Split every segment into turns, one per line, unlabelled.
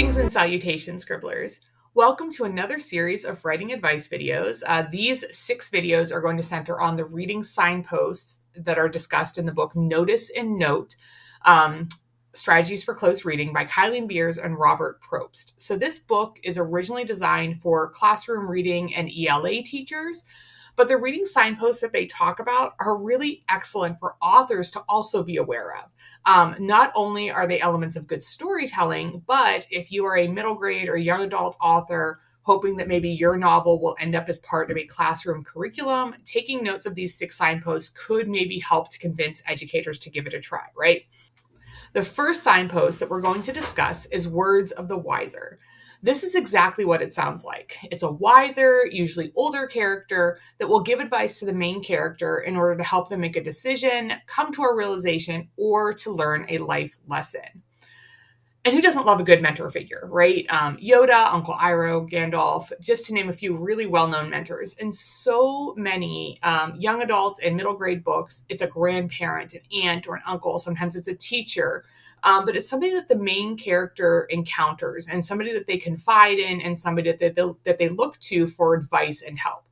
Greetings and salutations, Scribblers. Welcome to another series of writing advice videos. These 6 videos are going to center on the reading signposts that are discussed in the book Notice and Note, Strategies for Close Reading by Kylie Beers and Robert Probst. So this book is originally designed for classroom reading and ELA teachers, but the reading signposts that they talk about are really excellent for authors to also be aware of. Not only are they elements of good storytelling, but if you are a middle grade or young adult author hoping that maybe your novel will end up as part of a classroom curriculum, taking notes of these 6 signposts could maybe help to convince educators to give it a try, right? The first signpost that we're going to discuss is words of the wiser. This is exactly what it sounds like. It's a wiser, usually older character that will give advice to the main character in order to help them make a decision, come to a realization, or to learn a life lesson. And who doesn't love a good mentor figure, right? Yoda, Uncle Iroh, Gandalf, just to name a few really well-known mentors. In so many young adult and middle grade books, it's a grandparent, an aunt, or an uncle. Sometimes it's a teacher. But it's somebody that the main character encounters and somebody that they confide in and somebody that they look to for advice and help.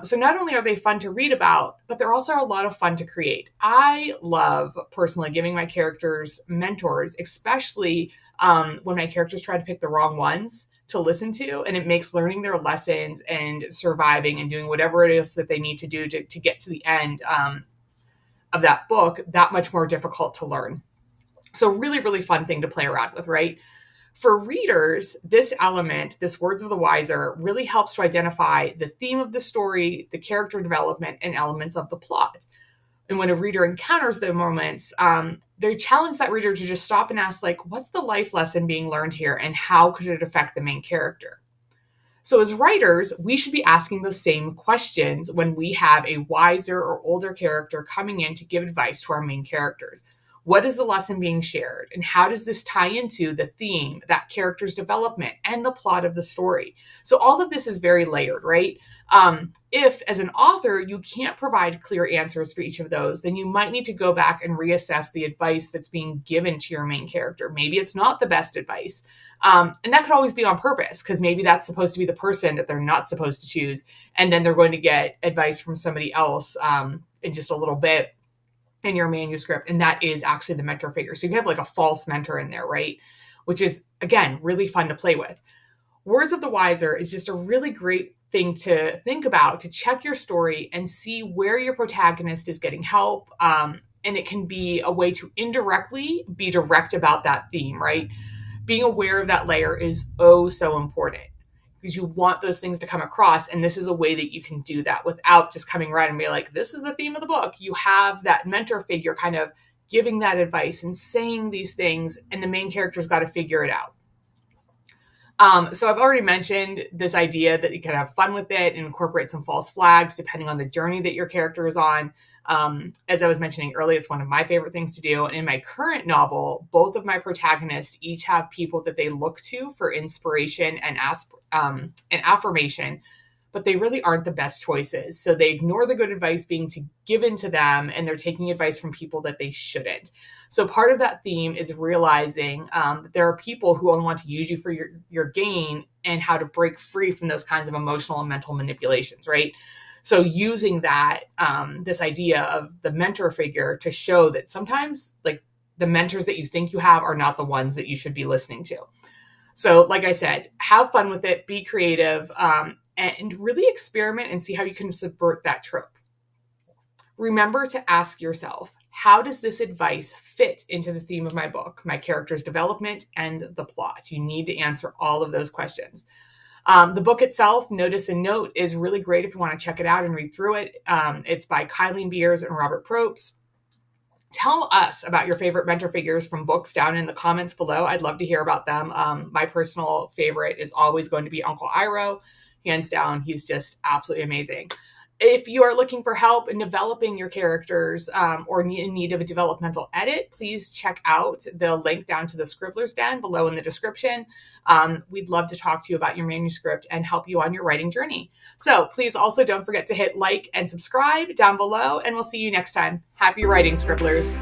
So not only are they fun to read about, but they're also a lot of fun to create. I love personally giving my characters mentors, especially when my characters try to pick the wrong ones to listen to, and it makes learning their lessons and surviving and doing whatever it is that they need to do to get to the end of that book that much more difficult to learn. So really, really fun thing to play around with, right? For readers, this element, this words of the wiser, really helps to identify the theme of the story, the character development, and elements of the plot. And when a reader encounters the moments, they challenge that reader to just stop and ask, like, what's the life lesson being learned here, and how could it affect the main character? So as writers, we should be asking those same questions when we have a wiser or older character coming in to give advice to our main characters. What is the lesson being shared? And how does this tie into the theme, that character's development, and the plot of the story? So all of this is very layered, right? If, as an author, you can't provide clear answers for each of those, then you might need to go back and reassess the advice that's being given to your main character. Maybe it's not the best advice. And that could always be on purpose, because maybe that's supposed to be the person that they're not supposed to choose. And then they're going to get advice from somebody else in just a little bit in your manuscript, and that is actually the mentor figure. So you have like a false mentor in there, right? Which is, again, really fun to play with. Words of the wiser is just a really great thing to think about, to check your story and see where your protagonist is getting help. And it can be a way to indirectly be direct about that theme, right? Being aware of that layer is oh so important, because you want those things to come across. And this is a way that you can do that without just coming right and be like, this is the theme of the book. You have that mentor figure kind of giving that advice and saying these things, and the main character's got to figure it out. So I've already mentioned this idea that you can have fun with it and incorporate some false flags depending on the journey that your character is on. As I was mentioning earlier, it's one of my favorite things to do. And in my current novel, both of my protagonists each have people that they look to for inspiration and affirmation, but they really aren't the best choices. So they ignore the good advice being given to them, and they're taking advice from people that they shouldn't. So part of that theme is realizing that there are people who only want to use you for your gain, and how to break free from those kinds of emotional and mental manipulations, right? So using that, this idea of the mentor figure to show that sometimes like the mentors that you think you have are not the ones that you should be listening to. So like I said, have fun with it, be creative, and really experiment and see how you can subvert that trope. Remember to ask yourself, how does this advice fit into the theme of my book, my character's development, and the plot? You need to answer all of those questions. The book itself, Notice and Note, is really great if you want to check it out and read through it. It's by Kylie Beers and Robert Probst. Tell us about your favorite mentor figures from books down in the comments below. I'd love to hear about them. My personal favorite is always going to be Uncle Iroh. Hands down, he's just absolutely amazing. If you are looking for help in developing your characters or in need of a developmental edit, please check out the link down to the Scribblers den below in the description. We'd love to talk to you about your manuscript and help you on your writing journey. So please also don't forget to hit like and subscribe down below, and we'll see you next time. Happy writing, Scribblers.